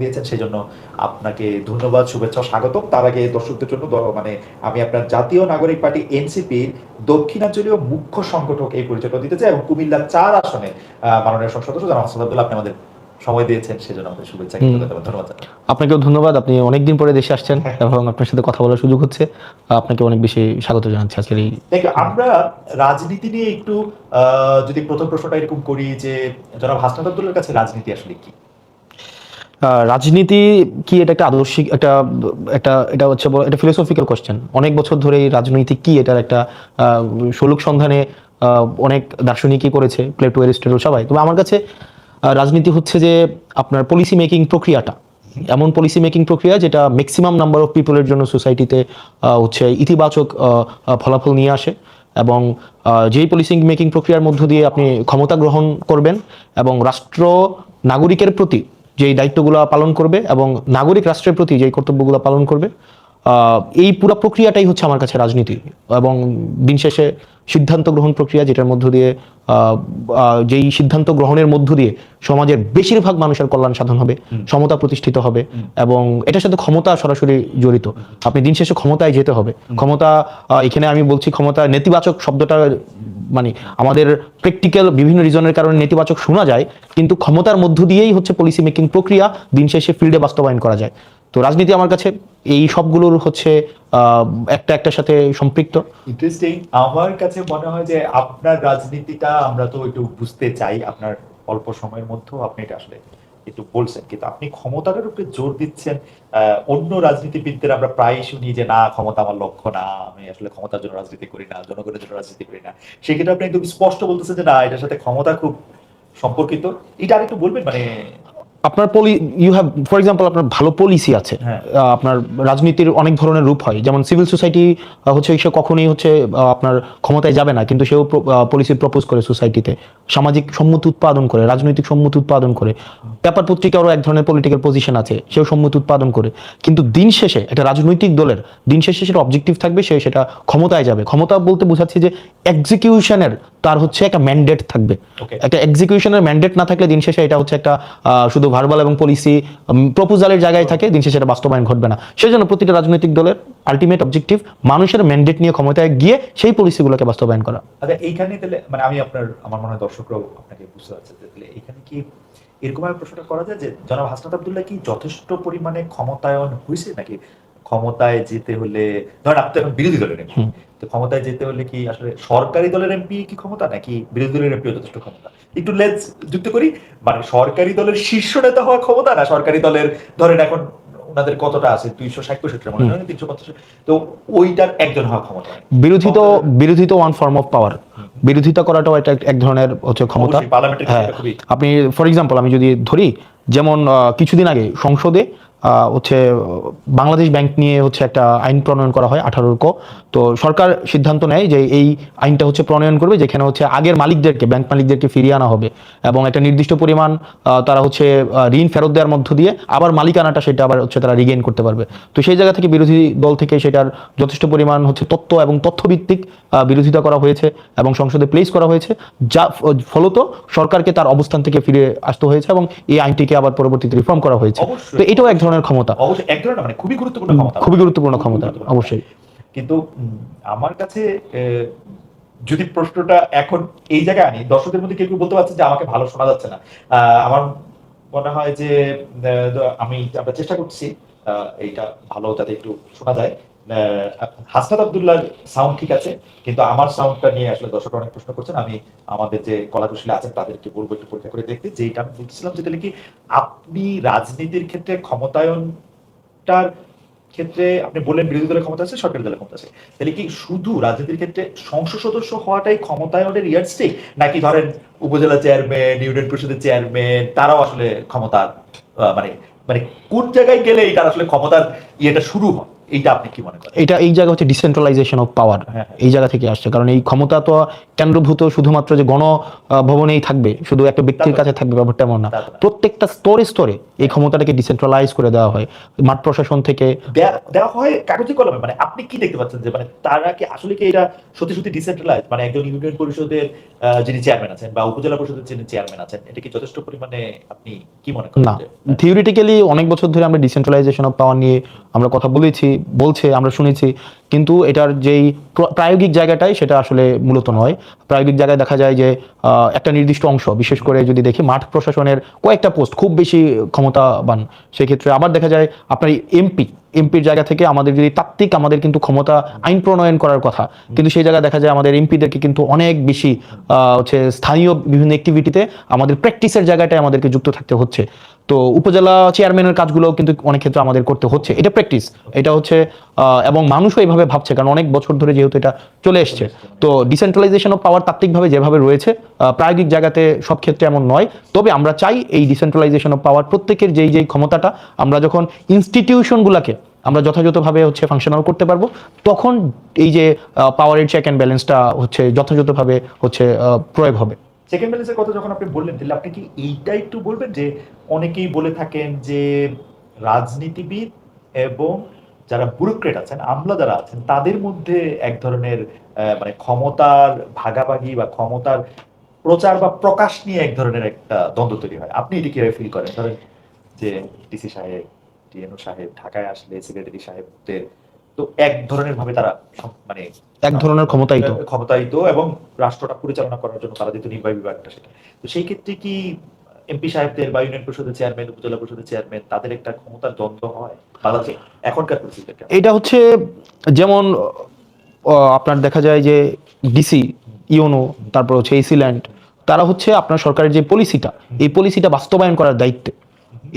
দিয়েছেন, সেই জন্য আপনাকে ধন্যবাদ, শুভেচ্ছা, স্বাগতম। তার আগে দর্শকদের জন্য মানে আমি আপনার জাতীয় নাগরিক পার্টি এনসিপির দক্ষিণাঞ্চলীয় মুখ্য সংগঠক এই পরিচয়টা দিতে চাই, এবং কুমিল্লা ৪ আসনে মাননীয় সংসদ সদস্য জনাব হাসান আব্দুল্লাহ, আপনি আমাদের সময় দিয়েছেন, সেজন্য আমাদের শুভেচ্ছা, ধন্যবাদ। আপনাকেও ধন্যবাদ। আপনি অনেকদিন পরে দেশে আসছেন এবং আপনার সাথে কথা বলার সুযোগ হচ্ছে। আপনাকে অনেক বেশি স্বাগত জানাচ্ছি আজকের এই। আমরা রাজনীতি নিয়ে একটু যদি প্রথম প্রশ্নটা এরকম করি যে জনাব হাসনাত আব্দুল্লাহর কাছে রাজনীতি আসলে কি? রাজনীতি কি, এটা একটা আদর্শিক একটা একটা এটা হচ্ছে এটা ফিলোসফিক্যাল কোশ্চেন। অনেক বছর ধরে এই রাজনীতি কি এটার একটা শোলক সন্ধানে অনেক দার্শনিকই করেছে, প্লেটো, অ্যারিস্টটল সবাই। তবে আমার কাছে রাজনীতি হচ্ছে যে আপনার পলিসি মেকিং প্রক্রিয়াটা, এমন পলিসি মেকিং প্রক্রিয়া যেটা ম্যাক্সিমাম নাম্বার অফ পিপলের জন্য সোসাইটিতে হচ্ছে ইতিবাচক ফলাফল নিয়ে আসে, এবং যেই পলিসি মেকিং প্রক্রিয়ার মধ্য দিয়ে আপনি ক্ষমতা গ্রহণ করবেন এবং রাষ্ট্র নাগরিকের প্রতি যেই দায়িত্বগুলো পালন করবে এবং নাগরিক রাষ্ট্রের প্রতি যেই কর্তব্যগুলো পালন করবে, এই পুরো প্রক্রিয়াটাই হচ্ছে আমার কাছে রাজনীতি। এবং দিন শেষে সিদ্ধান্ত গ্রহণ প্রক্রিয়া, যেটার মধ্য দিয়ে যেই সিদ্ধান্ত গ্রহণের মধ্য দিয়ে সমাজের বেশিরভাগ মানুষের কল্যাণ সাধন হবে, সমতা প্রতিষ্ঠিত হবে, এবং এটার সাথে ক্ষমতা সরাসরি জড়িত। আপনি দিন শেষে ক্ষমতায় যেতে হবে। ক্ষমতা, এখানে আমি বলছি ক্ষমতা নেতিবাচক শব্দটা মানে আমাদের প্র্যাকটিক্যাল বিভিন্ন রিজনের কারণে নেতিবাচক শোনা যায়, কিন্তু ক্ষমতার মধ্য দিয়েই হচ্ছে পলিসি মেকিং প্রক্রিয়া দিন শেষে ফিল্ডে বাস্তবায়ন করা যায়। তো রাজনীতি আমার কাছে এই সবগুলোর হচ্ছে একটার সাথে সম্পৃক্ত। ইন্টারেস্টিং। আমার কাছে মনে হয় যে আপনার রাজনীতিটা আমরা তো একটু বুঝতে চাই, আপনার অল্প সময়ের মধ্যেও আপনি এটা আসলে একটু বলছেন, কিন্তু আপনি ক্ষমতার উপরে জোর দিচ্ছেন। অন্য রাজনীতিবিদদের আমরা প্রায় শুনি যে না, ক্ষমতা আমার লক্ষ্য না, আমি আসলে ক্ষমতার জন্য রাজনীতি করি না, জনগণের জন্য রাজনীতি করি না। সেক্ষেত্রে আপনি একদম স্পষ্ট বলতেছেন যে না, এটার সাথে ক্ষমতা খুব সম্পর্কিত। এটা আরেকটু বলবেন মানে আপনার ইউ হ্যাভ ফর এক্সাম্পল আপনার ভালো পলিসি আছে। আপনার রাজনীতির অনেক ধরনের রূপ হয়, যেমন সিভিল সোসাইটি হচ্ছে সে কখনোই হচ্ছে আপনার ক্ষমতায় যাবে না, কিন্তু সেও পলিসি প্রপোজ করে সোসাইটিতে, সামাজিক সম্মতি উৎপাদন করে, রাজনৈতিক সম্মতি উৎপাদন করে। পেপার পত্রিকারও এক ধরনের পলিটিক্যাল পজিশন আছে, সেও সম্মতি উৎপাদন করে। কিন্তু দিন শেষে একটা রাজনৈতিক দলের দিন শেষে সেটা অবজেক্টিভ থাকবে, সে সেটা ক্ষমতায় যাবে। ক্ষমতা বলতে বোঝাচ্ছে যে এক্সিকিউশনের তার হচ্ছে একটা ম্যান্ডেট থাকবে। একটা এক্সিকিউশনের ম্যান্ডেট না থাকলে দিন শেষে এটা হচ্ছে একটা শুধু ভার্বাল এবং পলিসি প্রপোজালের জায়গায় থাকে, দিন শেষে এটা বাস্তবায়ন ঘটবে না। সেজন্য প্রতিটা রাজনৈতিক দলের আলটিমেট অবজেক্টিভ মানুষের ম্যান্ডেট নিয়ে ক্ষমতায় গিয়ে সেই পলিসিগুলোকে বাস্তবায়ন করা। আচ্ছা, এইখানে তাহলে মানে আমি আমার মনে হয় দর্শকরাও আপনাকে বুঝতে পারছে, তাহলে এখানে কি এরকম একটা প্রশ্নটা করা যায় যে জনাব হাসনাত আব্দুল্লাহ কি যথেষ্ট পরিমাণে ক্ষমতায়ন হয়েছে, নাকি ক্ষমতায় যেতে হলে, ধরেন আপনি এখন বিরোধী দলের এমপি, তো ক্ষমতায় যেতে হলে কি আসলে সরকারি দলের এমপি কি ক্ষমতা, নাকি বিরোধী দলের এমপি যথেষ্ট ক্ষমতা? একটু লেজ যুক্ত করি, মানে সরকারি দলের শীর্ষ নেতা হওয়া ক্ষমতা, না সরকারি দলের ধরেন এখন ওনাদের কতটা আছে, 260 মনে হয়, 350, তো ওইটার একজন হওয়া ক্ষমতা? বিরোধী তো ওয়ান ফর্ম অফ পাওয়ার। বিরোধিতা করাটাও এটা এক ধরনের হচ্ছে ক্ষমতা। হ্যাঁ, আপনি ফর এক্সাম্পল আমি যদি ধরি, যেমন কিছুদিন আগে সংসদে হচ্ছে বাংলাদেশ ব্যাংক নিয়ে হচ্ছে একটা আইন প্রণয়ন করা হয় 18 ক। তো সরকার সিদ্ধান্ত নেয় যে এই আইনটা হচ্ছে প্রণয়ন করবে, যেখানে হচ্ছে আগের মালিকদেরকে, ব্যাংক মালিকদেরকে ফিরিয়ে আনা হবে, এবং একটা নির্দিষ্ট পরিমাণ তারা হচ্ছে ঋণ ফেরত দেওয়ার মধ্য দিয়ে আবার মালিকানাটা সেটা আবার হচ্ছে তারা রিগেইন করতে পারবে। তো সেই জায়গা থেকে বিরোধী দল থেকে সেটার যথেষ্ট পরিমাণ হচ্ছে তথ্য এবং তথ্যভিত্তিক বিরোধিতা করা হয়েছে এবং সংসদে প্লেস করা হয়েছে, যা ফলত সরকারকে তার অবস্থান থেকে ফিরে আসতে হয়েছে এবং এই আইনটিকে আবার পরবর্তীতে রিফর্ম করা হয়েছে। তো এটাও এক ধরনের ক্ষমতা, অবশ্যই এক ধরনের, মানে খুবই গুরুত্বপূর্ণ ক্ষমতা, খুবই গুরুত্বপূর্ণ ক্ষমতা অবশ্যই। কিন্তু আমার কাছে যদি প্রশ্নটা এখন এই জায়গায় আনি, দর্শকদের মধ্যে কেউ কেউ বলতে পারছে যে আমাকে ভালো শোনা যাচ্ছে না। আমার মনে হয় যে আমরা চেষ্টা করছি এইটা ভালো যাতে একটু শোনা যায়। হাসনাত আব্দুল্লাহর সাউন্ড ঠিক আছে, কিন্তু আমার সাউন্ডটা নিয়ে আসলে দর্শকরা অনেক প্রশ্ন করছেন। আমি আমাদের যে কলাকুশলী আছেন তাদেরকে বলবো একটু পরীক্ষা করে দেখতে, যেটা আমি বলছিলাম যে তাহলে কি আপনি রাজনীতির ক্ষেত্রে ক্ষমতায়নটার ক্ষেত্রে আপনি বললেন বিরোধী দলের ক্ষমতা আছে, সরকারি দলের ক্ষমতা আছে, তাহলে কি শুধু রাজনীতির ক্ষেত্রে সংসদ সদস্য হওয়াটাই ক্ষমতায়নের ইয়ারস্টিক, নাকি ধরেন উপজেলা চেয়ারম্যান, ইউনিয়ন পরিষদের চেয়ারম্যান, তারাও আসলে ক্ষমতার মানে মানে কোন জায়গায় গেলে এটা আসলে ক্ষমতার ইয়েটা শুরু হয়, এইটা আপনি কি মনে করেন? এটা এই জায়গা হচ্ছে ডিসেন্ট্রালাইজেশন অফ পাওয়ার, হ্যাঁ। এই জায়গা থেকে আসছে। কারণ এই ক্ষমতা তো কেন্দ্রভূত শুধুমাত্র যে গণ ভবনেই থাকবে, শুধু একটা ব্যক্তির কাছে থাকবে ব্যাপারটা এমন না। প্রত্যেকটা স্তরে স্তরে এই ক্ষমতাটাকে ডিসেন্ট্রালাইজ করে দেওয়া হয়, মাঠ প্রশাসন থেকে দেওয়া হয় কাগজে কলমে। মানে আপনি কি দেখতে পাচ্ছেন যে মানে তারা কি আসলে কি এটা সত্যি সত্যি ডিসেন্ট্রালাইজ, মানে একজন ইউনিয়ন পরিষদের যিনি চেয়ারম্যান আছেন বা উপজেলা পরিষদের যিনি চেয়ারম্যান আছেন, এটা কি যথেষ্ট পরিমাণে আপনি কি মনে করেন? না। থিওরিটিক্যালি অনেক বছর ধরে আমরা ডিসেন্ট্রালাইজেশন অফ পাওয়ার নিয়ে আমরা কথা বলছে আমরা শুনেছি, কিন্তু এটার যেই প্রায়োগিক জায়গাটাই সেটা আসলে মূলত নয়। প্রায়োগিক জায়গায় দেখা যায় যে একটা নির্দিষ্ট অংশ, বিশেষ করে যদি দেখি মাঠ প্রশাসনের কয়েকটা পোস্ট খুব বেশি ক্ষমতাবান, সেক্ষেত্রে আবার দেখা যায় আপনার এমপির জায়গা থেকে আমাদের যদি তাত্ত্বিক আমাদের কিন্তু ক্ষমতা আইন প্রণয়ন করার কথা, কিন্তু সেই জায়গায় দেখা যায় আমাদের এমপিদেরকে কিন্তু অনেক বেশি হচ্ছে স্থানীয় বিভিন্ন অ্যাক্টিভিটিতে আমাদের প্র্যাকটিসের জায়গাটায় আমাদেরকে যুক্ত থাকতে হচ্ছে। তো উপজেলা চেয়ারম্যানের কাজগুলো কিন্তু অনেক ক্ষেত্রে আমাদের করতে হচ্ছে, এটা প্র্যাকটিস, এটা হচ্ছে এবং মানুষও এইভাবে ভাবছে, কারণ অনেক বছর ধরে যেহেতু এটা চলে এসছে। তো ডিসেন্ট্রালাইজেশন অফ পাওয়ার তাত্ত্বিকভাবে যেভাবে রয়েছে, প্রায়োগিক জায়গাতে সব ক্ষেত্রে এমন নয়। তবে আমরা চাই এই ডিসেন্ট্রালাইজেশন অফ পাওয়ার প্রত্যেকের যেই ক্ষমতাটা আমরা যখন ইনস্টিটিউশনগুলোকে আমরা যথাযথভাবে হচ্ছে ফাংশনাল করতে পারবো, তখন এই যে পাওয়ারের চেক অ্যান্ড ব্যালেন্সটা হচ্ছে যথাযথভাবে হচ্ছে প্রয়োগ হবে। সেকেন্ড ব্যালেন্সের কথা যখন আপনি বললেন, তাহলে আপনি কি এইটা একটু বলবেন যে অনেকেই বলে থাকেন যে রাজনীতিবিদ এবং যারা ব্যুরোক্রেট আছেন, আমলা যারা আছেন, তাদের মধ্যে এক ধরনের মানে ক্ষমতার ভাগাভাগি বা ক্ষমতার প্রচার বা প্রকাশ নিয়ে এক ধরনের একটা দ্বন্দ্ব তৈরি হয়। আপনি এটি কিভাবে ফিল করেন? ধরেন যে ডিসি সাহেব, টিএনও সাহেব ঢাকায় আসলে সেক্রেটারি সাহেবদের তো এক ধরনের ভাবে তারা মানে এক ধরনের ক্ষমতায়িত এবং রাষ্ট্রটা পরিচালনা করার জন্য তারা যেহেতু নির্বাহী বিভাগটা সেটা, তো সেই ক্ষেত্রে কি এমপি সাহেবদের বা ইউনিয়ন পরিষদের চেয়ারম্যান, উপজেলা পরিষদের চেয়ারম্যান, তাদের একটা ক্ষমতার দ্বন্দ্ব হয় বাংলাদেশে এখনকার পরিস্থিতিতে? এটা হচ্ছে যেমন আপনার দেখা যায় যে ডিসি, ইউনো, তারপর হচ্ছে এসি ল্যান্ড, তারা হচ্ছে আপনার সরকারের যে পলিসিটা, এই পলিসিটা বাস্তবায়ন করার দায়িত্বে।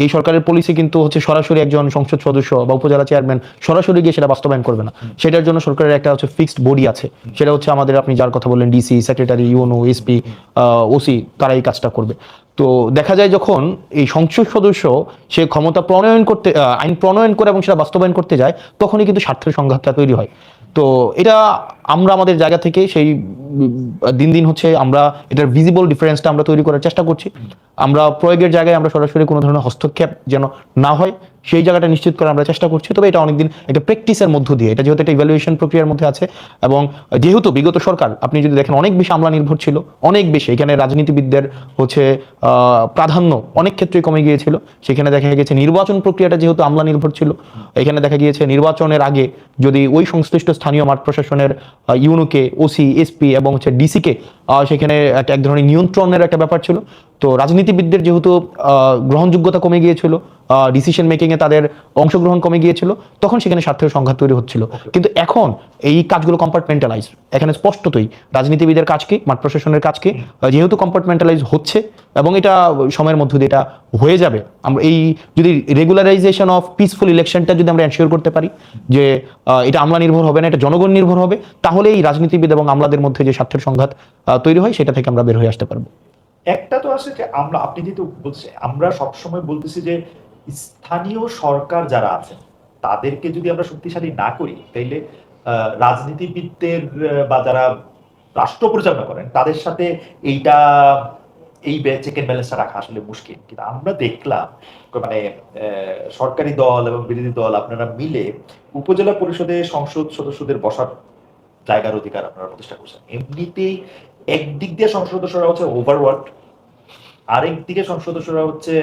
এই সরকারের পলিসি কিন্তু হচ্ছে সরাসরি একজন সংসদ সদস্য বা উপজেলা চেয়ারম্যান সরাসরি গিয়ে সেটা বাস্তবায়ন করবে না। সেটার জন্য সরকারের একটা হচ্ছে ফিক্সড বডি আছে, সেটা হচ্ছে আমাদের আপনি যার কথা বললেন DC, secretary, UNO, SP, OC, তারা এই কাজটা করবে। তো দেখা যায় যখন এই সংসদ সদস্য সে ক্ষমতা প্রণয়ন করতে আইন প্রণয়ন করে এবং সেটা বাস্তবায়ন করতে যায়, তখনই কিন্তু স্বার্থের সংঘাতটা তৈরি হয়। তো এটা আমরা আমাদের জায়গা থেকে সেই দিন দিন হচ্ছে আমরা এটার ভিজিবল ডিফারেন্সটা আমরা তৈরি করার চেষ্টা করছি। আমরা প্রয়োগের জায়গায় আমরা সরাসরি কোনো ধরনের হস্তক্ষেপ যেন না হয় সেই জায়গাটা নিশ্চিত করার আমরা চেষ্টা করছি। তবে এটা অনেকদিন একটা প্র্যাকটিসের মধ্য দিয়ে, এটা যেহেতু একটা ইভ্যালুয়েশন প্রক্রিয়ার মধ্যে আছে, এবং যেহেতু বিগত সরকার আপনি যদি দেখেন অনেক বেশি আমলা নির্ভর ছিল, অনেক বেশি এখানে রাজনীতিবিদদের হচ্ছে প্রাধান্য অনেক ক্ষেত্রে কমে গিয়েছিল। সেখানে দেখা গেছে নির্বাচন প্রক্রিয়াটা যেহেতু আমলা নির্ভর ছিল, এখানে দেখা গিয়েছে নির্বাচনের আগে যদি ওই সংশ্লিষ্ট স্থানীয় মাঠ প্রশাসনের ইউনোকে, ওসি, এসপি এবং হচ্ছে ডিসিকে সেখানে এক ধরনের নিয়ন্ত্রণের একটা ব্যাপার ছিল। তো রাজনীতিবিদদের যেহেতু গ্রহণযোগ্যতা কমে গিয়েছিল, ডিসিশন মেকিং এ তাদের অংশগ্রহণ কমে গিয়েছিল, তখন সেখানে স্বার্থের সংঘাত তৈরি হচ্ছিল। কিন্তু এখন এই কাজগুলো কম্পার্টমেন্টালাইজ, এখানে স্পষ্টতই রাজনীতিবিদের কাজ কি, মাঠ প্রশাসনের কাজ কি, যেহেতু কম্পার্টমেন্টালাইজ হচ্ছে এবং এটা সময়ের মধ্যে দিয়ে এটা হয়ে যাবে। আমরা এই যদি রেগুলারাইজেশন অফ পিসফুল ইলেকশনটা যদি আমরা এনশিওর করতে পারি যে এটা আমলা নির্ভর হবে না, এটা জনগণ নির্ভর হবে, তাহলে এই রাজনীতিবিদ এবং আমলাদের মধ্যে যে স্বার্থের সংঘাত তৈরি হয় সেটা থেকে আমরা বের হয়ে আসতে পারবো। একটা তো আসলে যে আমরা, আপনি যেহেতু বলছেন, আমরা সবসময় বলতেছি যে স্থানীয় সরকার যারা আছেন তাদেরকে যদি আমরা শক্তিশালী না করি, তাইলে রাজনীতিবিদদের বা যারা রাষ্ট্র পরিচালনা করেন তাদের সাথে এইটা এই চেক এন্ড ব্যালেন্সটা রাখা আসলে মুশকিল। কিন্তু আমরা দেখলাম মানে সরকারি দল এবং বিরোধী দল আপনারা মিলে উপজেলা পরিষদে সংসদ সদস্যদের বসার জায়গার অধিকার আপনারা প্রতিষ্ঠা করছেন। এমনিতেই একদিক দিয়ে সংসদ সদস্যরা হচ্ছে ওভারওয়ার্ক, আরেক দিকে সংসদ সদস্যরা হচ্ছে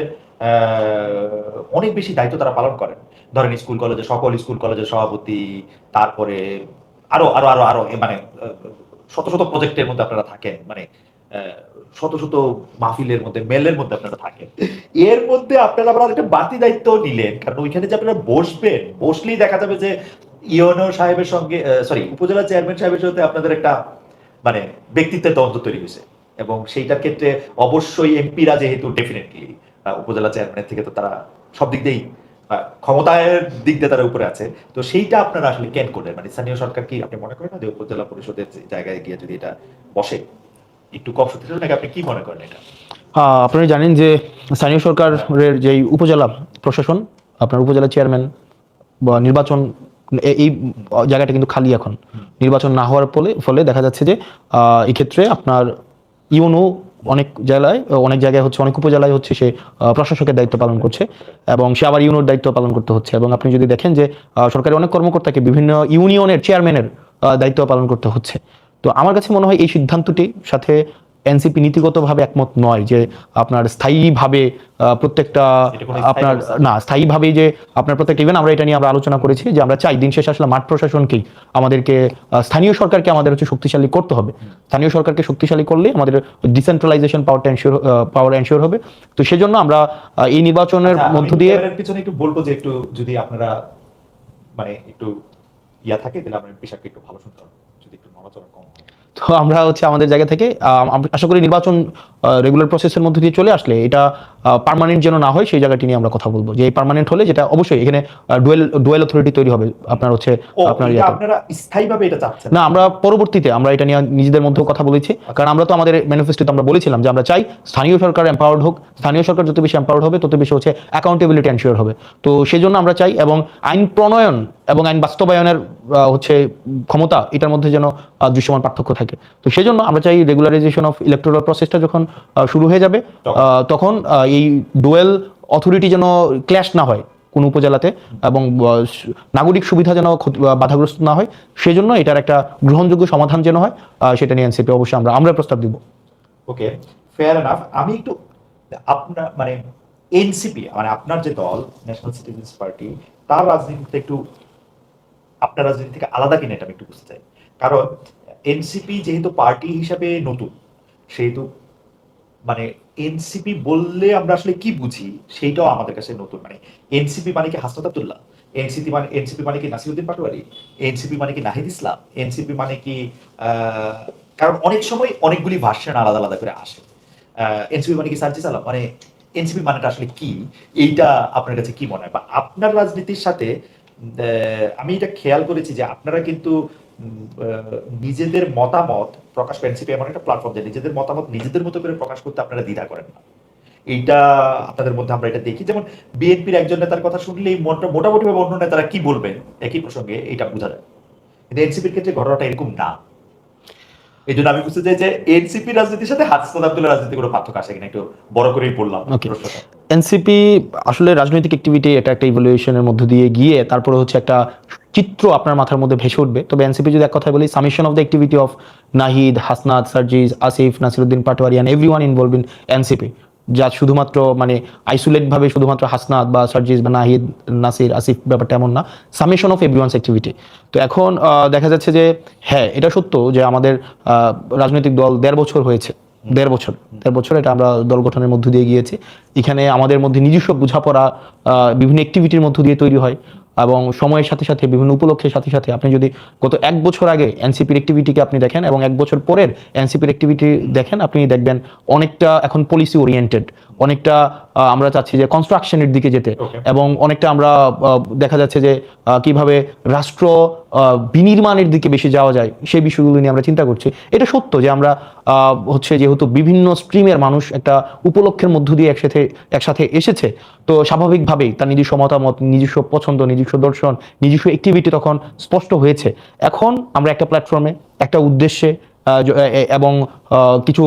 অনেক বেশি দায়িত্ব তারা পালন করেন। ধরেন স্কুল কলেজে, সকল স্কুল কলেজের সভাপতি, তারপরে আরো আরো আরো আরো মানে শত শত প্রজেক্টের মধ্যে আপনারা থাকেন, মানে শত শত মাহফিলের মধ্যে, মেলের মধ্যে আপনারা থাকেন। এর মধ্যে আপনারা আবার একটা বাড়তি দায়িত্ব নিলেন, কারণ ওইখানে যে আপনারা বসবেন, বসলেই দেখা যাবে যে ইউনো সাহেবের সঙ্গে, সরি, উপজেলা চেয়ারম্যান সাহেবের সাথে আপনাদের একটা মানে ব্যক্তিত্বের দ্বন্দ্ব তৈরি হয়েছে। এবং সেইটার ক্ষেত্রে অবশ্যই এমপিরা যেহেতু ডেফিনেটলি উপজেলা চেয়ারম্যানের থেকে তো তারা সব দিক দিয়েই ক্ষমতার দিক দিয়ে তারা উপরে আছে, তো সেইটা আপনারা আসলে কেন করলেন? মানে স্থানীয় সরকার কি আপনি মনে করেন না যে উপজেলা পরিষদের জায়গায় গিয়ে যদি এটা বসে একটু কম শক্তিশালী নাকি? আপনি কি মনে করেন এটা? আপনারা জানেন যে স্থানীয় সরকারের যেই উপজেলা প্রশাসন, আপনার উপজেলা চেয়ারম্যান বা নির্বাচন এই জায়গাটা কিন্তু খালি এখন। নির্বাচন না হওয়ার ফলে দেখা যাচ্ছে যে এক্ষেত্রে আপনার ইউনো অনেক জায়গায় হচ্ছে, অনেক উপজেলায় হচ্ছে সে প্রশাসকের দায়িত্ব পালন করছে এবং সে আবার ইউনোর দায়িত্ব পালন করতে হচ্ছে। এবং আপনি যদি দেখেন যে সরকারি অনেক কর্মকর্তাকে বিভিন্ন ইউনিয়নের চেয়ারম্যানের দায়িত্ব পালন করতে হচ্ছে। তো আমার কাছে মনে হয় এই সিদ্ধান্তটি সাথে এনসিপি নীতিগতভাবে একমত নয় যে আপনার স্থায়ীভাবে প্রত্যেকটা এটা কোনো স্থায়ী আপনার ব্যবস্থা না, স্থায়ীভাবে যে আপনার প্রত্যেকটা ইভেন আমরা এটা নিয়ে আমরা আলোচনা করেছি যে আমরা চাই দিন শেষে আসলে মাঠ প্রশাসনকেই আমাদেরকে স্থানীয় সরকারকে আমাদের হচ্ছে শক্তিশালী করতে হবে। স্থানীয় সরকারকে শক্তিশালী করলে আমাদের ডিসেন্ট্রালাইজেশন পাওয়ার এনশিওর হবে। তো সেজন্য আমরা এই নির্বাচনের আচ্ছা, মধ্য আমি দিয়ে ক্যামেরার পিছনে একটু বলবো যে একটু যদি আপনারা মানে একটু থাকে তাহলে আমরা পেশাকে একটু ভালো শুনতে হবে, যদি একটু নড়াচড়া কম হয়। তো আমরা হচ্ছে আমাদের জায়গা থেকে আমরা আশা করি নির্বাচন রেগুলার প্রসেসের মধ্যে দিয়ে চলে আসলে এটা পার্মানেন্ট যেন না হয় সেই জায়গাটি নিয়ে আমরা কথা বলবো, যে এই পার্মানেন্ট হলে যেটা অবশ্যই এখানে ডুয়েল অথরিটি তৈরি হবে আপনার হচ্ছে ও, আপনার এটা ইয়েতে। আপনারা স্থায়ীভাবে এটা চাচ্ছেন না, আমরা পরবর্তীতে আমরা এটা নিয়ে নিজেদের মধ্যেও কথা বলেছি, কারণ আমরা তো আমাদের ম্যানিফেস্টোতে আমরা বলেছিলাম যে আমরা চাই স্থানীয় সরকার এম্পাওয়ার্ড হোক, স্থানীয় সরকার যত বেশি এম্পাওয়ার্ড হবে তত বেশি হচ্ছে অ্যাকাউন্টেবিলিটি এনশিওর হবে। তো সেই জন্য আমরা চাই এবং আইন প্রণয়ন এবং আইন বাস্তবায়নের হচ্ছে ক্ষমতা এটার মধ্যে যেন দৃশ্যমান পার্থক্য থাকে। তো সেই জন্য আমরা চাই রেগুলারাইজেশন অফ ইলেকটোরাল প্রসেসটা যখন শুরু হয়ে যাবে তখন এই ডুয়েল অথরিটি যেন ক্ল্যাশ না হয় কোন উপজেলাতে এবং নাগরিক সুবিধা যেন বাধাগ্রস্ত না হয়, সেজন্য এটার একটা গ্রহণযোগ্য সমাধান যেন হয় সেটা নিয়ে এনসিপি অবশ্যই আমরা প্রস্তাব দিব। ওকে, ফেয়ার এনাফ। আমি একটু আপনার মানে এনসিপি মানে আপনার যে দল ন্যাশনাল সিটিজেন্স পার্টি, তার রাজনীতিতে একটু আপনার রাজনীতি থেকে আলাদা কিনা এটা আমি একটু বুঝতে চাই। কারণ এনসিপি যেহেতু পার্টি হিসাবে নতুন, সেহেতু মানে এনসিপি বললে আমরা আসলে কি বুঝি সেইটাও আমাদের কাছে নতুন। মানে এনসিপি মানে কি হাসনাত আব্দুল্লাহ, এনসিপি মানে কি নাসিরউদ্দিন পাটোয়ারি, এনসিপি মানে কি নাহিদ ইসলাম, এনসিপি মানে কি কারণ অনেক সময় অনেকগুলি ভার্সন আলাদা আলাদা করে আসে। এনসিপি মানে কি সার্জিস আলম, মানে এনসিপি মানেটা আসলে কি, এইটা আপনার কাছে কি মনে হয়? বা আপনার রাজনীতির সাথে আমি এটা খেয়াল করেছি যে আপনারা কিন্তু নিজেদের মতামত প্রকাশ, এনসিপি এমন একটা প্ল্যাটফর্ম যে নিজেদের মতামত নিজেদের মতো করে প্রকাশ করতে আপনারা দ্বিধা করেন না। এইটা আপনাদের মধ্যে আমরা এটা দেখি। যেমন বিএনপির একজন নেতার কথা শুনলেই মোটামুটি ভাবে অন্য নেতারা কি বলবেন একই প্রসঙ্গে এটা বোঝা যায়, কিন্তু এনসিপির ক্ষেত্রে ঘটনাটা এরকম না। এই জন্য আমি বুঝতে চাই যে এনসিপি রাজনীতির সাথে হাসনাত আব্দুল্লাহ রাজনীতি কোনো পার্থক্য আসে কিনা, একটু বড় করেই বললাম প্রশ্নটা। এনসিপি আসলে রাজনৈতিক অ্যাক্টিভিটি এটা একটা ইভ্যালুয়েশনের মধ্য দিয়ে গিয়ে তারপরে হচ্ছে একটা চিত্র আপনার মাথার মধ্যে ভেসে উঠবে। তবে এনসিপি যদি এক কথায় বলি, summation of the activity of Nahid, Hasnat, Sarjis, Asif, Nasiruddin Patwari and everyone involved in NCP, যা শুধুমাত্র মানে আইসোলেট ভাবে শুধুমাত্র হাসনাত বা সার্জিস বা নাহিদ, নাসির, আসিফ ব্যাপারটা এমন না, সামেশন অফ এভরিওয়ানস অ্যাক্টিভিটি। তো এখন দেখা যাচ্ছে যে হ্যাঁ, এটা সত্য যে আমাদের রাজনৈতিক দল 1.5 বছর হয়েছে, 1.5 বছর এটা আমরা দল গঠনের মধ্য দিয়ে গিয়েছি। এখানে আমাদের মধ্যে নিজস্ব বোঝাপড়া বিভিন্ন অ্যাক্টিভিটির মধ্য দিয়ে তৈরি হয় এবং সময়ের সাথে সাথে বিভিন্ন উপলক্ষের সাথে সাথে আপনি যদি গত 1 বছর আগে এনসিপির অ্যাক্টিভিটিকে আপনি দেখেন এবং 1 বছর পরের এনসিপির অ্যাক্টিভিটি দেখেন, আপনি দেখবেন অনেকটা এখন পলিসি ওরিয়েন্টেড, অনেকটা আমরা চাচ্ছি যে কনস্ট্রাকশনের দিকে যেতে এবং অনেকটা আমরা দেখা যাচ্ছে যে কিভাবে রাষ্ট্র বিনির্মাণের দিকে বেশি যাওয়া যায় সেই বিষয়গুলো নিয়ে আমরা চিন্তা করছি। এটা সত্য যে আমরা হচ্ছে যেহেতু বিভিন্ন স্ট্রিমের মানুষ একটা উপলক্ষের মধ্য দিয়ে একসাথে এসেছে, তো স্বাভাবিকভাবেই তার নিজস্ব মতামত, নিজস্ব পছন্দ, নিজস্ব দর্শন, নিজস্ব অ্যাক্টিভিটি তখন স্পষ্ট হয়েছে। এখন আমরা একটা প্ল্যাটফর্মে একটা উদ্দেশ্যে এবং কিছু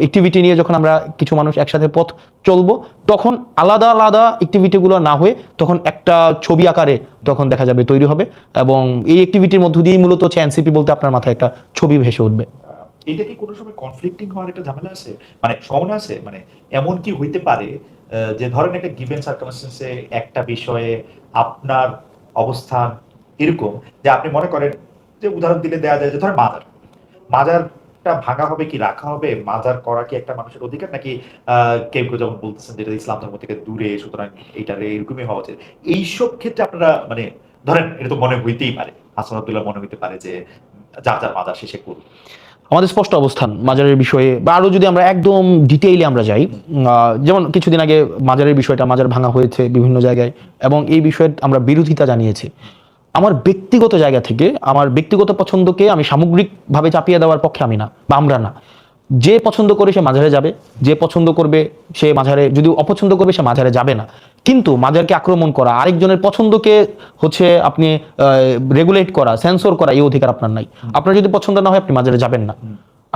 অ্যাক্টিভিটি নিয়ে যখন আমরা কিছু মানুষ একসাথে পথ চলবো, তখন আলাদা আলাদা অ্যাক্টিভিটিগুলো না হয়ে তখন একটা ছবি আকারে তখন দেখা যাবে তৈরি হবে এবং এই অ্যাক্টিভিটির মধ্য দিয়েই মূলত হচ্ছে এনসিপি বলতে আপনার মাথায় একটা ছবি ভেসে উঠবে। এটা কি কোনো সময় কনফ্লিক্টিং হওয়ার একটা ঝামেলা আছে, মানে সম্ভাবনা আছে? মানে এমন কি হইতে পারে যে ধরেন একটা গিভেন সার্কামস্টেন্সে একটা বিষয়ে আপনার অবস্থান এরকম যে আপনি মনে করেন যে উদাহরণ দিলে দেয়া যায় যে ধরেন মাজারটা ভাঙা হবে কি রাখা হবে, মাজার করা কি একটা মানুষের অধিকার, নাকি কেউ কেউ যেমন বলতেছেন যেটা ইসলাম ধর্ম থেকে দূরে, সুতরাং এইটার এরকমই হওয়া উচিত। এইসব ক্ষেত্রে আপনারা মানে ধরেন এটা তো মনে হইতেই পারে, হাসান আব্দুল্লাহ মনে হইতে পারে যে যার যার মাজার শেষে করুন। আমাদের স্পষ্ট অবস্থান মাজারের বিষয়ে, বা আরো যদি আমরা একদম ডিটেইলে আমরা যাই, যেমন কিছুদিন আগে মাজারের বিষয়টা, মাজার ভাঙা হয়েছে বিভিন্ন জায়গায় এবং এই বিষয়ে আমরা বিরোধিতা জানিয়েছি। আমার ব্যক্তিগত জায়গা থেকে আমার ব্যক্তিগত পছন্দকে আমি সামগ্রিকভাবে চাপিয়ে দেওয়ার পক্ষে আমি না, বা আমরা না। যে পছন্দ করে সে মাঝারে যাবে, যে পছন্দ করবে সে মাঝারে, যদি অপছন্দ করবে সে মাঝারে যাবে না। কিন্তু মাঝারকে আক্রমণ করা, আরেকজনের পছন্দকে হচ্ছে আপনি রেগুলেট করা, সেন্সর করা, এই অধিকার আপনার নাই। আপনার যদি পছন্দ না হয় আপনি মাঝারে যাবেন না,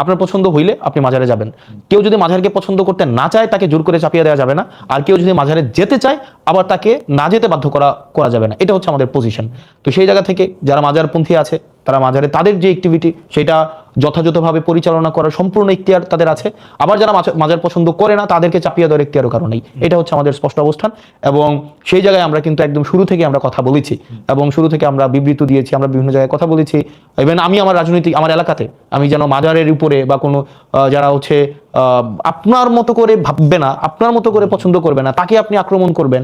আপনার পছন্দ হইলে আপনি মাঝারে যাবেন। কেউ যদি মাঝারকে পছন্দ করতে না চায় তাকে জোর করে চাপিয়ে দেওয়া যাবে না, আর কেউ যদি মাঝারে যেতে চায় আবার তাকে না যেতে বাধ্য করা যাবে না। এটা হচ্ছে আমাদের পজিশন। তো সেই জায়গা থেকে যারা মাঝারপন্থী আছে তারা মাঝারে তাদের যে অ্যাক্টিভিটি সেটা যথাযথভাবে পরিচালনা করার সম্পূর্ণ ইখতিয়ার তাদের আছে। আবার যারা মাঝার পছন্দ করে না তাদেরকে চাপিয়ে দেওয়ার ইখতিয়ারও কারণ নেই। এটা হচ্ছে আমাদের স্পষ্ট অবস্থান, এবং সেই জায়গায় আমরা কিন্তু একদম শুরু থেকে আমরা কথা বলেছি, এবং শুরু থেকে আমরা বিবৃতি দিয়েছি, আমরা বিভিন্ন জায়গায় কথা বলেছি। ইভেন আমি আমার রাজনৈতিক আমার এলাকাতে আমি যেন মাজারের উপরে বা কোনো যারা হচ্ছে আপনার মতো করে ভাববে না, আপনার মতো করে পছন্দ করবে না, তাকে আপনি আক্রমণ করবেন,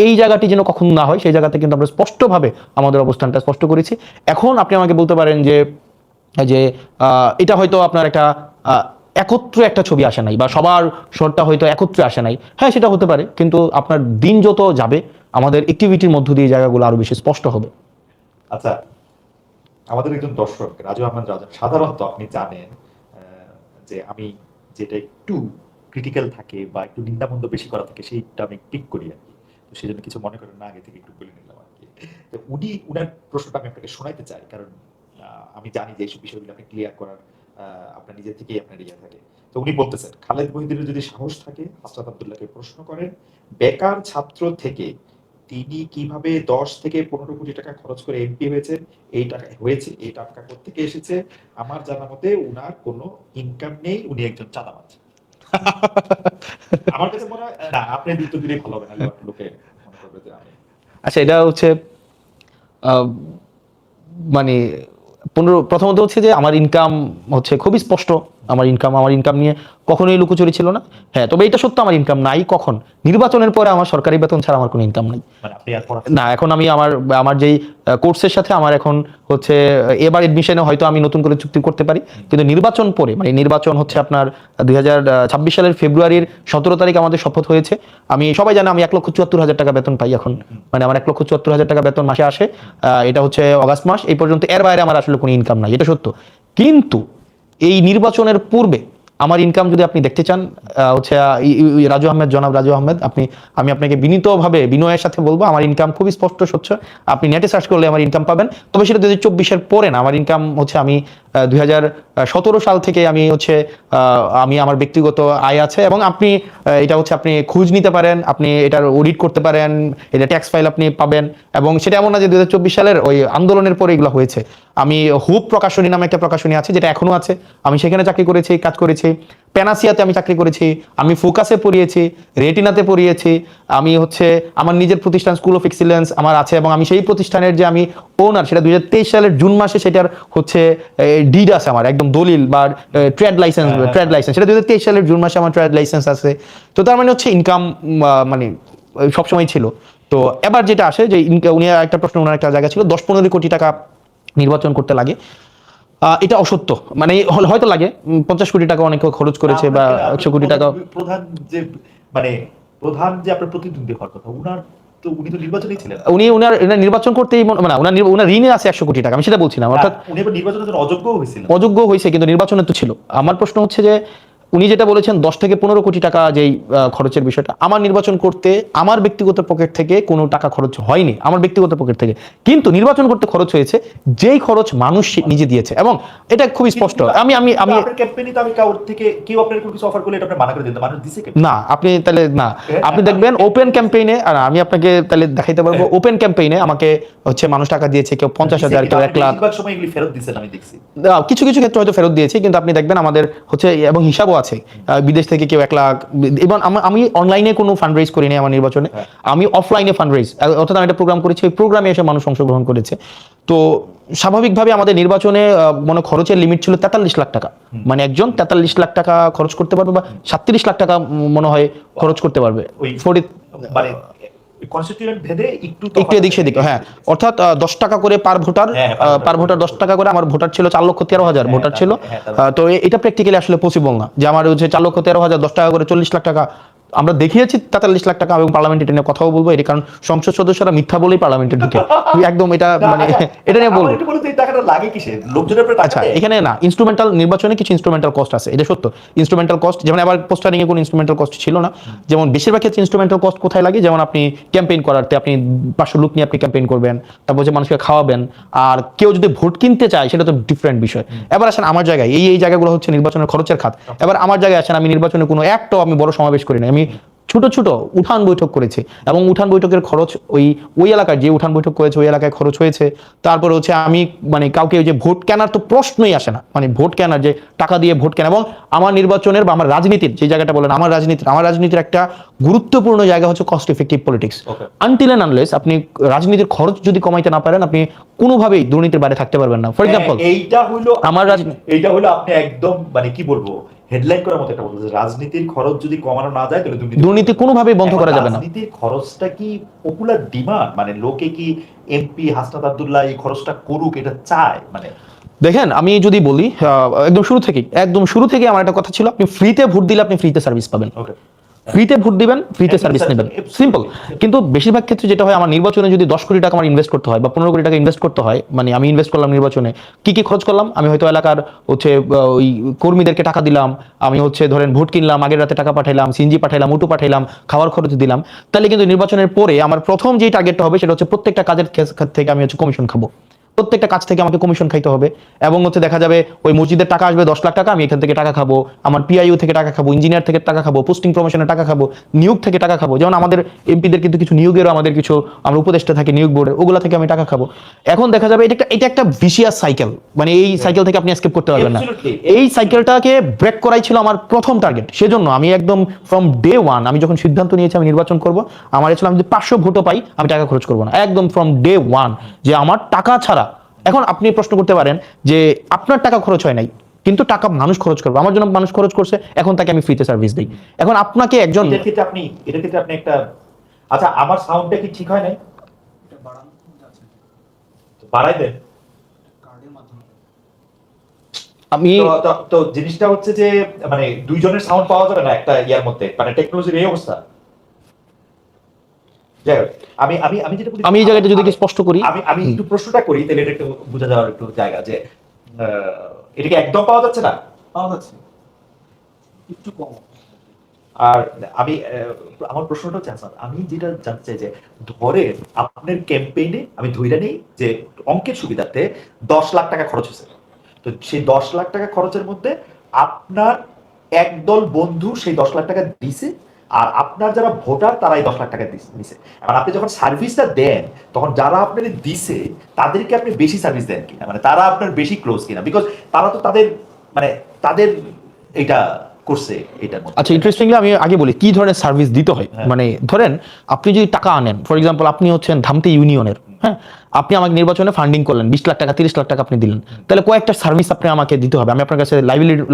এই জায়গাটি যেন কখনো না হয়, সেই জায়গাতে কিন্তু আমরা স্পষ্টভাবে আমাদের অবস্থানটা স্পষ্ট করেছি। এখন আপনি আমাকে বলতে পারেন যে যে এটা হয়তো আপনার একটা একত্রে একটা ছবি আসে নাই, বা সবার শটটা হয়তো একত্রে আসে নাই। হ্যাঁ, সেটা হতে পারে, কিন্তু আপনার দিন যত যাবে আমাদের অ্যাক্টিভিটির মধ্য দিয়ে জায়গাগুলো আরো বেশি স্পষ্ট হবে। আচ্ছা, আমাদের একজন দর্শক রাজু আহমেদ রাজা, সাধারণত আপনি জানেন যে আমি যেটা একটু ক্রিটিক্যাল থাকে বা একটু নিন্দামন্দ বেশি করা থাকে সেইটা আমি ক্লিক করি আর কি। তো সেই জন্য কিছু মনে করেন না, আগে থেকে একটু বলে নিলাম আর কি। তো উনার প্রশ্নটা আমি আপনাকে শোনাইতে চাই, কারণ আমি জানি যে এইসব বিষয়গুলো আপনি ক্লিয়ার করার আপনার নিজে থেকেই আপনার ইয়ে থাকে। তো উনি বলতেছেন, খালেদ মহিউদ্দিনের যদি সাহস থাকে হাসরাত আব্দুল্লাহকে প্রশ্ন করেন, বেকার ছাত্র থেকে তিনি কিভাবে 10 থেকে 15 কোটি টাকা খরচ করে এমপি হয়েছেন, এই টাকা কোত্থেকে এসেছে? আমার জানা মতে উনার কোনো ইনকাম নেই, উনি একজন চাঁদাবাজ। আমার কাছে মনে হয় না, আপনি উত্তর দিলেই ভালো হবে, নাহলে লোকে মনে করবে যে আমি। আচ্ছা, এটা হচ্ছে মানে প্রথমত হচ্ছে যে আমার ইনকাম হচ্ছে খুবই স্পষ্ট। আমার ইনকাম নিয়ে কখনোই লুকোচুরি ছিল না। হ্যাঁ, তবে এটা সত্য, আমার ইনকাম নাই। কখন? নির্বাচনের পরে আমার সরকারি বেতন ছাড়া আমার কোনো ইনকাম নাই। মানে আপনি আর না, এখন আমি আমার যেই কোর্সের সাথে আমার এখন হচ্ছে এবার এডমিশনে হয়তো আমি নতুন করে চুক্তি করতে পারি, কিন্তু নির্বাচন পরে, মানে নির্বাচন হচ্ছে আপনার 2026 সালের ফেব্রুয়ারির 17 তারিখ আমাদের শপথ হয়েছে। আমি সবাই জানে আমি 1,74,000 টাকা বেতন পাই এখন, মানে আমার 1,74,000 টাকা বেতন মাসে আসে। এটা হচ্ছে অগাস্ট মাস এই পর্যন্ত, এর বাইরে আমার আসলে কোনো ইনকাম নাই, এটা সত্য। কিন্তু এই নির্বাচনের পূর্বে আমার ইনকাম যদি আপনি দেখতে চান, হচ্ছে জনাব রাজু আহমেদ, আমি আপনাকে বিনীতভাবে বিনয়ের সাথে বলবো আমার ইনকাম খুবই স্পষ্ট স্বচ্ছ। আপনি নেটে সার্চ করলে আমার ইনকাম পাবেন। তবে সেটা 2024-এর পরে না। আমার ইনকাম হচ্ছে আমি 2017 সাল থেকে আমি হচ্ছে আমি আমার ব্যক্তিগত আয় আছে, এবং আপনি এটা হচ্ছে আপনি খোঁজ নিতে পারেন, আপনি এটার অডিট করতে পারেন, এটা ট্যাক্স ফাইল আপনি পাবেন। এবং সেটা এমন না যে 2024 সালের ওই আন্দোলনের পরে এগুলো হয়েছে। আমি হুপ প্রকাশনী নামে একটা প্রকাশনী আছে, যেটা এখনো আছে, আমি সেখানে চাকরি করেছি, কাজ করেছি। প্যানাসিয়াতে আমি চাকরি করেছি, আমি ফোকাসে পড়িয়েছি, রেটিনাতে পড়িয়েছি। আমি হচ্ছে আমার নিজের প্রতিষ্ঠান স্কুল অফ এক্সিলেন্স আমার আছে, এবং আমি সেই প্রতিষ্ঠানের যে আমি ওনার, সেটা 2023 সালের জুন মাসে সেটার হচ্ছে ডিড আছে আমার, একদম দলিল বা ট্রেড লাইসেন্স সেটা 2023 সালের জুন মাসে আমার ট্রেড লাইসেন্স আছে। তো তার মানে হচ্ছে ইনকাম মানে সবসময় ছিল। তো এবার যেটা আসে যে উনি একটা প্রশ্ন, ওনার একটা জায়গা ছিল 10-15 কোটি টাকা নির্বাচন করতে লাগে। এটা অসত্য, মানে হয়তো লাগে 50 কোটি টাকা অনেকে খরচ করেছে, বা 100 কোটি টাকা। প্রধান যে মানে প্রধান যে আপনার প্রতিদ্বন্দ্বী হওয়ার কথা, উনি তো নির্বাচনেই ছিলেন। উনার নির্বাচন করতেই মানে উনার ঋণে আছে 100 কোটি টাকা, আমি সেটা বলছি না। অর্থাৎ উনি এবার নির্বাচনের জন্য অযোগ্য হয়েছিলেন। অযোগ্য হয়েছে, কিন্তু নির্বাচনে তো ছিল। আমার প্রশ্ন হচ্ছে যে উনি যেটা বলেছেন 10 থেকে 15 কোটি টাকা যেই খরচের বিষয়টা, আমার নির্বাচন করতে আমার ব্যক্তিগত পকেট থেকে কোনো টাকা খরচ হয়নি, আমার ব্যক্তিগত পকেট থেকে। কিন্তু নির্বাচন করতে খরচ হয়েছে যেই খরচ মানুষ নিজে দিয়েছে, এবং এটা খুবই স্পষ্ট। আমি আপনার ক্যাম্পেইনে তো আমি কাউর থেকে কেউ আপনার কোনো কিছু অফার করলে এটা আপনি মানা করে দিতেন, মানুষ দিছে কেন? না, আপনি তাহলে না, আপনি দেখবেন ওপেন ক্যাম্পেইনে, আর আমি আপনাকে তাহলে দেখাইতে পারবো, ওপেন ক্যাম্পেইনে আমাকে হচ্ছে মানুষ টাকা দিয়েছে, কেউ 50,000, কেউ 1 লাখ। বেশিরভাগ সময় এগুলি ফেরত দিয়েছেন আমি দেখছি। কিছু কিছু ক্ষেত্রে হয়তো ফেরত দিয়েছি, কিন্তু আপনি দেখবেন আমাদের হচ্ছে এবং হিসাবও আছে, বিদেশ থেকে কেউ 1 লাখ। এবং আমি অনলাইনে কোনো ফান্ড রেজ করিনি আমার নির্বাচনে, আমি অফলাইনে ফান্ড রেজ, অর্থাৎ আমি একটা প্রোগ্রাম করেছি, ওই প্রোগ্রামে এসে মানুষ অংশগ্রহণ করেছে। তো স্বাভাবিকভাবে আমাদের নির্বাচনে মনে খরচের লিমিট ছিল 43 লাখ টাকা, মানে একজন 43 লাখ টাকা খরচ করতে পারবে, বা 37 লাখ টাকা মনে হয় খরচ করতে পারবে। মানে কনস্টিটিউয়েন্ট ভেদে একটু এদিক সেদিক, হ্যাঁ। অর্থাৎ 10 টাকা করে পার ভোটার 10 টাকা করে। আমার ভোটার ছিল 4,13,000 ভোটার ছিল। তো এটা প্র্যাকটিক্যালি আসলে পসিবল না যে আমার হচ্ছে 4,13,000 10 টাকা করে 40 লাখ টাকা আমরা দেখিয়েছি 43 লাখ টাকা এবং পার্লামেন্টে এটা নিয়ে কথাও বলবো, এর কারণ সংসদ সদস্যরা মিথ্যা বলেই পার্লামেন্টে ঢুকে একদম এটা মানে এটা নিয়ে বলবো। একটু বলুন তো এই টাকাটা লাগে কিসে? লোকজনের উপরে টাকা আচ্ছা দেয়? এখানে না ইনস্ট্রুমেন্টাল নির্বাচনে কিছু ইনস্ট্রুমেন্টাল কস্ট আছে, এটা সত্য। ইনস্ট্রুমেন্টাল কস্ট যেমন আবার পোস্টারিং এ কোনো ইনস্ট্রুমেন্টাল কস্ট ছিল না, যেমন বেশিরভাগ ক্ষেত্রে ইনস্ট্রুমেন্টাল কস্ট কোথায় লাগে, যেমন আপনি ক্যাম্পেইন করাতে আপনি 500 লোক নিয়ে আপনি ক্যাম্পেইন করবেন, তারপর যে মানুষকে খাওয়াবেন, আর কেউ যদি ভোট কিনতে চায় সেটা তো ডিফারেন্ট বিষয়। এবার আসেন আমার জায়গায়, এই জায়গাগুলো হচ্ছে নির্বাচনের খরচের খাত। এবার আমার জায়গায় আসেন, আমি নির্বাচনে কোনো একটাও আমি বড় সমাবেশ করি না, আমি ছোট ছোট উঠান বৈঠক করেছি, এবং উঠান বৈঠকের খরচ ওই এলাকায় যে উঠান বৈঠক করেছে ওই এলাকায় খরচ হয়েছে। তারপরে হচ্ছে আমি মানে কাউকে ওই যে ভোট কেনার তো প্রশ্নই আসে না, মানে ভোট কেনার যে টাকা দিয়ে ভোট কেনা। এবং আমার নির্বাচনের বা আমার রাজনীতির যে জায়গাটা বলেন, আমার রাজনীতির একটা গুরুত্বপূর্ণ জায়গা হচ্ছে cost effective politics. Until and unless আপনি রাজনীতির খরচ যদি কমাইতে না পারেন, আপনি কোনোভাবেই দুর্নীতির বাইরে থাকতে পারবেন না। ফর এক্সাম্পল এইটা হলো আপনি একদম মানে কি বলবো হেডলাইন করার মতো একটা বলতে, রাজনীতির খরচ যদি কমানো না যায় তাহলে দুর্নীতি কোনোভাবেই বন্ধ করা যাবে না। রাজনীতির খরচটা কি পপুলার ডিমান্ড, মানে লোকে কি এমপি হাসনাত আব্দুল্লাহ এই খরচটা করুক এটা চায়? মানে দেখেন আমি যদি বলি একদম শুরু থেকে আমার একটা কথা ছিল, আপনি ফ্রিতে ভোট দিলে আপনি ফ্রিতে সার্ভিস পাবেন, ফ্রিতে ভোট দিবেন, ফ্রিতে সার্ভিস নেবেন, সিম্পল। কিন্তু বেশিরভাগ ক্ষেত্রে যেটা হয়, আমার নির্বাচনে যদি 10 কোটি টাকা আমার ইনভেস্ট করতে হয় বা 15 কোটি টাকা ইনভেস্ট করতে হয়, মানে আমি ইনভেস্ট করলাম নির্বাচনে, কি খরচ করলাম, আমি হয়তো এলাকার হচ্ছে ওই কর্মীদেরকে টাকা দিলাম, আমি হচ্ছে ধরেন ভোট কিনলাম, আগের রাতে টাকা পাঠাইলাম, সিএনজি পাঠাইলাম, অটো পাঠাইলাম, খাওয়ার খরচ দিলাম, তাহলে কিন্তু নির্বাচনের পরে আমার প্রথম যেই টার্গেটটা হবে সেটা হচ্ছে প্রত্যেকটা কাজের থেকে আমি হচ্ছে কমিশন খাবো, প্রত্যেকটা কাজ থেকে আমাকে কমিশন খাইতে হবে। এবং হচ্ছে দেখা যাবে ওই মসজিদের টাকা আসবে 10 লাখ টাকা, আমি এখান থেকে টাকা খাবো, আমার পিআইইউ থেকে টাকা খাবো, ইঞ্জিনিয়ার থেকে টাকা খাবো, পোস্টিং প্রমোশনের টাকা খাবো, নিয়োগ থেকে টাকা খাবো। যেমন আমাদের এমপিদের কিন্তু কিছু নিয়োগেরও আমাদের কিছু আমরা উপদেষ্টা থাকে নিয়োগ বোর্ডের, ওগুলা থেকে আমি টাকা খাবো। এখন দেখা যাবে এটা একটা ভিশিয়াস সাইকেল, মানে এই সাইকেল থেকে আপনি এসকেপ করতে পারবেন না। এই সাইকেলটাকে ব্রেক করাই ছিল আমার প্রথম টার্গেট। সেজন্য আমি একদম ফ্রম ডে ওয়ান আমি যখন সিদ্ধান্ত নিয়েছি আমি নির্বাচন করব, আমার ছিল আমি যদি 500 ভোটও পাই আমি টাকা খরচ করবো না, একদম ফ্রম ডে ওয়ান, যে আমার টাকা ছাড়া। এখন আপনি প্রশ্ন করতে পারেন যে আপনার টাকা খরচ হয় নাই, কিন্তু টাকা মানুষ খরচ করবে, আমার জন্য মানুষ খরচ করছে, এখন তাকে আমি ফ্রিতে সার্ভিস দিই। এখন আপনাকে একজন এটার ক্ষেত্রে আপনি একটা আচ্ছা আমার সাউন্ডটা কি ঠিক হয় নাই? এটা বাড়াই দেন। আমি তো জিনিসটা হচ্ছে যে মানে দুইজনের সাউন্ড পাওয়া যাবে না একটা ইয়ার মধ্যে, মানে টেকনোলজির এই অবস্থা। আমি এই জায়গাটা যদি স্পষ্ট করি, আমি একটু প্রশ্নটা করি তাহলে এটা একটু বোঝা যাওয়ার একটু জায়গা, যে এটা কি একদম পাওয়া যাচ্ছে না? পাওয়া যাচ্ছে একটু কম। আর আমার প্রশ্নটা হচ্ছে হাসান, আমি যেটা জানতে চাই যে ধরে আপনার ক্যাম্পেইনে আমি ধইরা নেই যে অঙ্কের সুবিধার্থে 10 লাখ টাকা খরচ হয়েছে, তো সেই 10 লাখ টাকা খরচের মধ্যে আপনার একদল বন্ধু সেই 10 লাখ টাকা দিছে, আর আপনার যারা ভোটার তারাই 10 লাখ টাকা দিছে। এবার আপনি যখন সার্ভিসটা দেন তখন যারা আপনার দিছে তাদেরকে আপনি বেশি সার্ভিস দেন কিনা, মানে তারা আপনার বেশি ক্লোজ কিনা, বিকজ তারা তো তাদের এটা করছে এটার মধ্যে। আচ্ছা ইন্টারেস্টিংলি আমি আগে বলি কি ধরনের সার্ভিস দিতে হয়। মানে ধরেন আপনি যদি টাকা আনেন, ফর এক্সাম্পল আপনি হচ্ছেন ধামতে ইউনিয়নের, হ্যাঁ, আপনি আমাকে নির্বাচনে ফান্ডিং করলেন 20 লাখ টাকা 30 লাখ টাকা আপনি দিলেন, তাহলে কয়েকটা সার্ভিস আপনি আমাকে দিতে হবে, আমি আপনার কাছে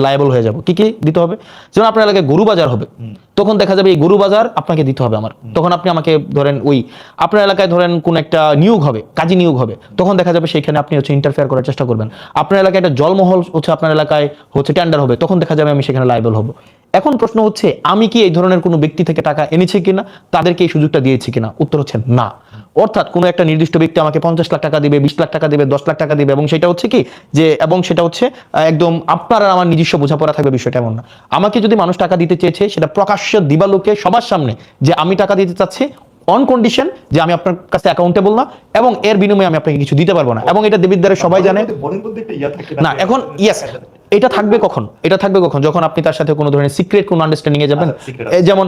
লাইবেল হয়ে যাব। কি দিতে হবে? যেমন আপনার এলাকায় গরু বাজার হবে, তখন দেখা যাবে এই গরু বাজার আপনাকে দিতে হবে আমার, তখন আপনি আমাকে ধরেন আপনার এলাকায় ধরেন কোন একটা নিয়োগ হবে, কাজী নিয়োগ হবে, তখন দেখা যাবে সেখানে আপনি হচ্ছে ইন্টারফেয়ার করার চেষ্টা করবেন। আপনার এলাকায় একটা জলমহল হচ্ছে আপনার এলাকায় হচ্ছে টেন্ডার হবে, তখন দেখা যাবে আমি সেখানে লাইবেল হব। এখন প্রশ্ন হচ্ছে আমি কি এই ধরনের কোনো ব্যক্তি থেকে টাকা এনেছি কিনা, তাদেরকে এই সুযোগটা দিয়েছি কিনা? উত্তর হচ্ছে না। অর্থাৎ কোনো একটা নির্দিষ্ট ব্যক্তি আমাকে 50 লাখ টাকা দিবে, 20 লাখ টাকা দিবে, 10 লাখ টাকা দিবে, এবং সেটা হচ্ছে একদম আপনার আর আমার নিজস্ব বোঝাপড়া থাকবে, বিষয়টা এমন না। আমাকে যদি মানুষ টাকা দিতে চেয়েছে সেটা প্রকাশ্য দিবালোকে সবার সামনে যে আমি টাকা দিতে চাচ্ছি অন কন্ডিশন যে আমি আপনার কাছে অ্যাকাউন্টেবল না, এবং এর বিনিময়ে আমি আপনাকে কিছু দিতে পারবো না, এবং এটা দেবিদ্বারে সবাই জানে না। এখন ইয়েস এটা থাকবে কখন? যখন আপনি তার সাথে কোনো ধরনের সিক্রেট কোনো আন্ডারস্ট্যান্ডিং এ যাবেন, যেমন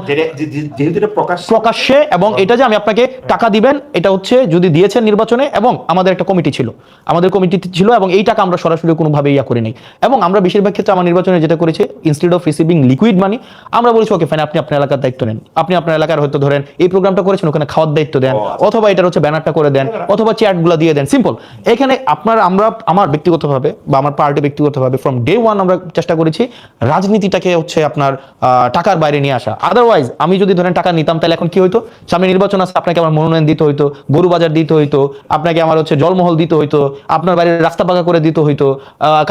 যেহেতু এটা প্রকাশ্যে, এবং এটা যে আমি আপনাকে টাকা দিবেন এটা হচ্ছে যদি দিয়েছেন নির্বাচনে, এবং আমাদের একটা কমিটি ছিল, এবং এই টাকা আমরা সরাসরি কোনোভাবে করি নাই। এবং আমরা বেশিরভাগ ক্ষেত্রে আমার নির্বাচনে যেটা করেছি, instead of receiving liquid money, আমরা বলেছি ওকে ফাইন, আপনি আপনার এলাকার দায়িত্ব নেন, আপনি আপনার এলাকার হয়তো ধরেন এই প্রোগ্রামটা করেছেন, ওখানে খাওয়ার দায়িত্ব দেন, অথবা এটার হচ্ছে ব্যানারটা করে দেন, অথবা চ্যাটগুলো দিয়ে দেন, সিম্পল। এখানে আমার ব্যক্তিগতভাবে বা আমার পার্টি ব্যক্তিগতভাবে ফ্রম ডে ডে ওয়ান আমরা চেষ্টা করেছি রাজনীতিটাকে হচ্ছে আপনার টাকার বাইরে নিয়ে আসা। আদারওয়াইজ আমি যদি ধরেন টাকা নিতাম তাহলে এখন কি হইতো, সামনে নির্বাচন আছে, আপনাকে আমার মনোনয়ন দিতে হইতো, গরু বাজার দিতে হইতো, আপনাকে আমার হচ্ছে জলমহল দিতে হইতো, আপনার বাড়ির রাস্তা পাকা করে দিতে হইতো,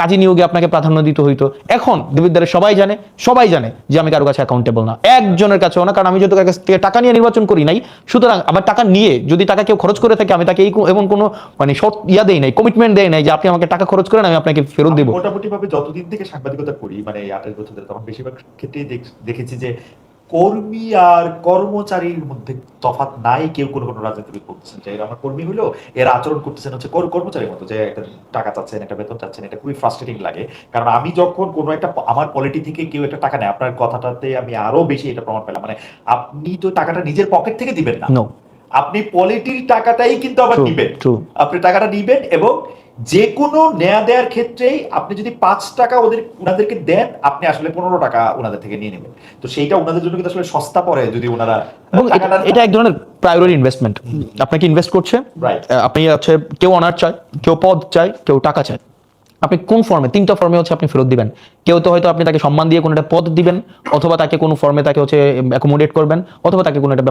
কাজী নিয়োগে আপনাকে প্রাধান্য দিতে হইতো। এখন দেবিদ্বারে সবাই জানে যে আমি কারো কাছে অ্যাকাউন্টেবল না, একজনের কাছেও না, কারণ আমি যদি কারো কাছ থেকে টাকা নিয়ে নির্বাচন করি নাই, সুতরাং আবার টাকা নিয়ে যদি টাকা কেউ খরচ করে থাকে আমি তাকে এমন কোনো মানে শর্ত দেই নাই, কমিটমেন্ট দেই নাই যে আপনি আমাকে টাকা খরচ করেন আমি আপনাকে ফেরত দেবো। মোটামুটি ভাবে যতদিন থেকে সাংবাদিকতা করি, মানে এই 28 বছর ধরে, তখন বেশিরভাগ ক্ষেত্রেই দেখেছি যে কর্মী আর কর্মচারীর মধ্যে তফাৎ নাই। কেউ কোনো রাজনীতিবিদ বলতেছেন যে এরা আমার কর্মী হলো, এরা আচরণ করতেছেন হচ্ছে কর্মচারীর মতো, যে একটা টাকা চাচ্ছেন, একটা বেতন চাচ্ছেন। এটা খুবই ফ্রাস্ট্রেটিং লাগে, কারণ আমি যখন কোনো একটা আমার পলিটি থেকে কেউ একটা টাকা নেয়, আপনার কথাটাতে আমি আরো বেশি এটা প্রমাণ পেলাম, মানে আপনি তো টাকাটা নিজের পকেট থেকে দিবেন না, নো, আপনি পলিটির টাকাটাই কিন্তু আবার True, নিবেন। true. আপনি টাকাটা নিবেন এবং যে কোনো নেয়া দেওয়ার ক্ষেত্রেই আপনি যদি 5 টাকা ওনাদেরকে দেন, আপনি আসলে 15 টাকা ওনাদের থেকে নিয়ে নেবেন। তো সেইটা ওনাদের জন্য কিন্তু আসলে সস্তা পড়ে যদি ওনারা এবং টাকাটা এটা এক ধরনের প্রায়োরিটি ইনভেস্টমেন্ট। আপনাকে ইনভেস্ট করছে, Right. আপনি হচ্ছে কেউ অনার চায়, কেউ পদ চায়, কেউ টাকা চায়, আপনি কোন ফর্মে, 3টা ফর্মে হচ্ছে আপনি ফেরত দিবেন। কেউ তো হয়তো আপনি তাকে সম্মান দিয়ে কোনো একটা পদ দিবেন, অথবা তাকে কোনো ফর্মে তাকে হচ্ছে অ্যাকোমোডেট করবেন, অথবা তাকে কোনো একটা